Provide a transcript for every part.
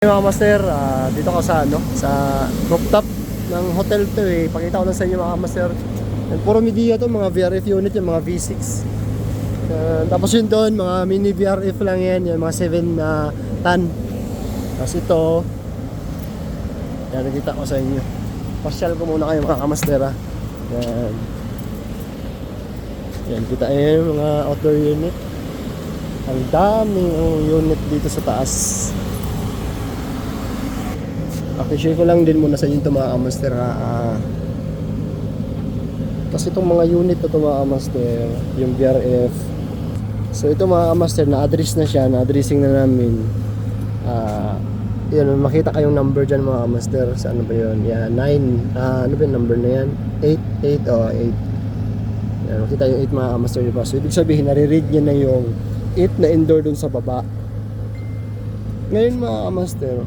Mga master, dito ako sa sa rooftop ng hotel to eh. Pakita ko lang sa inyo mga master. And puro media to, mga VRF unit, yung mga V6. Tapos yun doon, mga mini VRF lang yan, yung mga 7 ton. Tapos ito, yan nakita ko sa inyo. Pasyal ko muna kayo mga master ha. Yan. Yan, kita yung mga outdoor unit. Ang daming unit dito sa taas. Share ko lang din muna sa inyo ito mga master kasi itong mga unit ito mga master, yung VRF. So ito mga master, na-address na siya, na-addressing na namin. Yan, makita kayong number dyan mga master. Sa ano ba yun? Yan, 9, ano ba yung number na yan? 8, 8. Yan, makita yung 8 mga master, diba? So ibig sabihin, nare-read niya na yung 8 na indoor dun sa baba. Ngayon mga master,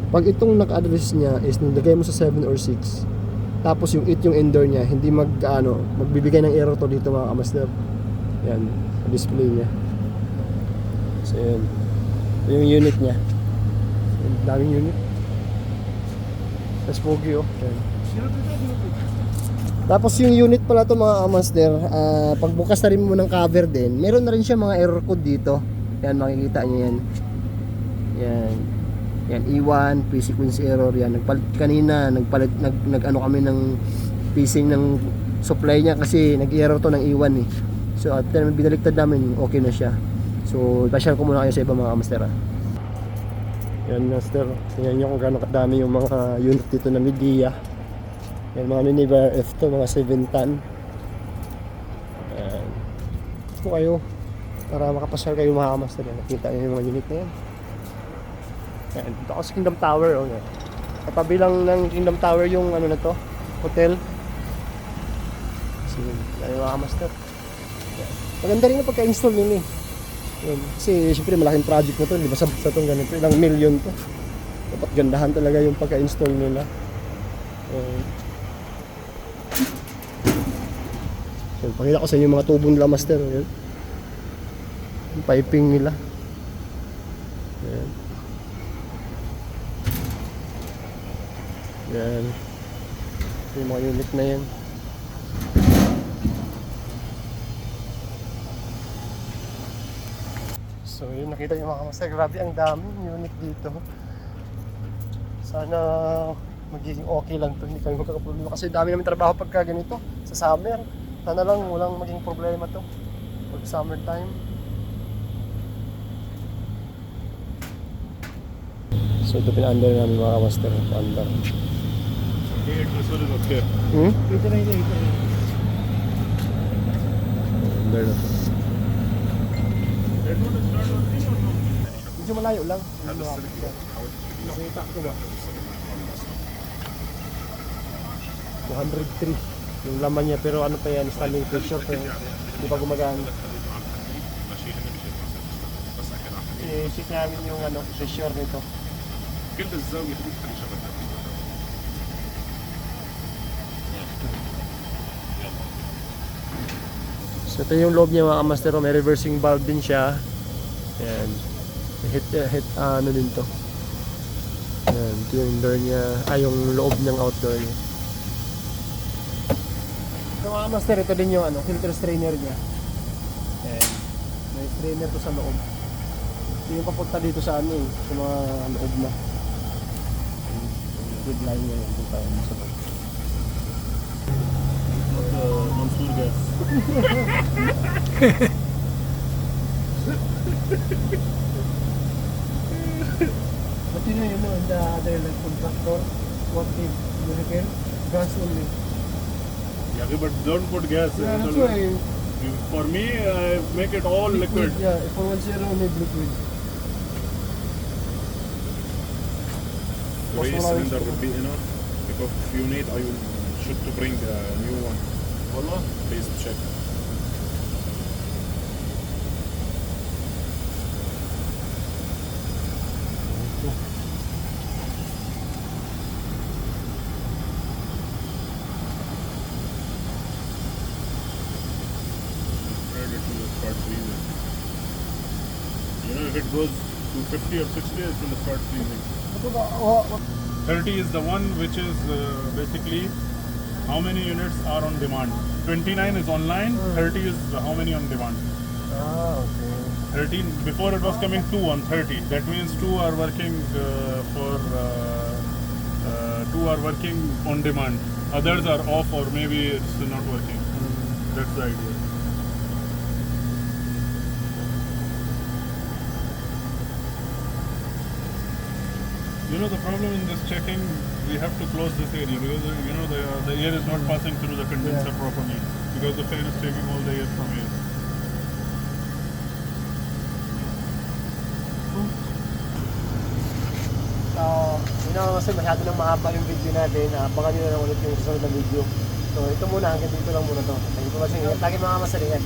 pag itong naka-address niya is nilagay mo sa 7 or 6, tapos yung 8 yung indoor niya, hindi magbibigay ng error to dito mga master. Yan, display niya. So yan, yung unit niya. Yung daming unit. Mas pogi oh. Yan. Tapos yung unit pala to mga master, pagbukas na rin mo ng cover din, meron na rin siya mga error code dito. Yan, makikita niyo yan. Yan. Yan, E1, pre-sequence error yan. Nagpalit kanina, nag-ano kami ng piecing ng supply niya kasi nag-error to ng E1 eh. So after binaliktad namin, okay na siya. So pa-share ko muna kayo sa iba mga master ha. Yan master, tingnan nyo kung gaano kadami yung mga unit dito na media. Yan, mga mini VRF to, mga 7 ton. Yan. Ito kayo, para makapasal kayo mga master. Nakita nyo yung mga unit na yan. Yan, dito ako sa Kingdom Tower. Okay. Katabi lang ng Kingdom Tower yung ano na to, hotel. Kasi yan yung mga master. Yan. Maganda rin yung pagka-install nila eh. Yan. Kasi syempre malaking project na to, di ba sa itong ganito, ilang million to. Dapat gandahan talaga yung pagka-install nila. So, pakita ko sa inyo yung mga tubo nila master. Yan. Yung piping nila. Yan. Yan. Yung mga unit na yan. So yun, nakita nyo mga master, grabe ang daming unit dito. Sana magiging okay lang to, hindi kami magkakaproblema kasi dami namin trabaho pagka ganito sa summer. Sana lang walang maging problema to pag summer time. So ito pina-under namin mga master, under. Okay. Ito na. Under na to. Medyo malayo lang. Nakita ko ba? 203 yung laman niya, pero ano pa yan, standing pressure pa yan. Hindi pa gumagana. I-check namin yung pressure nito. So ito yung loob niya mga master, may reversing valve din siya. Ayan. Hit ano din to. Ayan, ito yung indoor niya, yung loob ng outdoor niya. So mga master, ito din yung filter strainer niya. Ayan. May strainer to sa loob. Ito yung papunta dito sa sa mga loob na. Good line niya yun, dito tayo sa loob. Mansur gas. But you know, the other like contractor, what if you repair gas only? Yeah, but don't put gas. Yeah, that's why. For me, I make it all liquid. Yeah, for 1.0 only liquid. Three cylinder would be enough. Because if you need, I will should to bring a new one. Wallah, please check. You know, if it goes to 50 or 60, it will start freezing. Ito ba? Oh, 30 is the one which is basically how many units are on demand. 29 is online, 30 is how many on demand. okay. 13, before it was coming 2 on 30. That means 2 are working for 2 are working on demand. Others are off or maybe it's not working. That's the idea. You know the problem in this checking, we have to close this area because you know the air is not passing through the condenser properly because the fan is taking all the air from here. So, yun na kasi masyado nang mahaba yung video natin. Abangan nyo na lang ulit yung susunod na video. So, ito muna. Hanggang dito lang muna to. Thank you for watching. Lagi mga masalingan.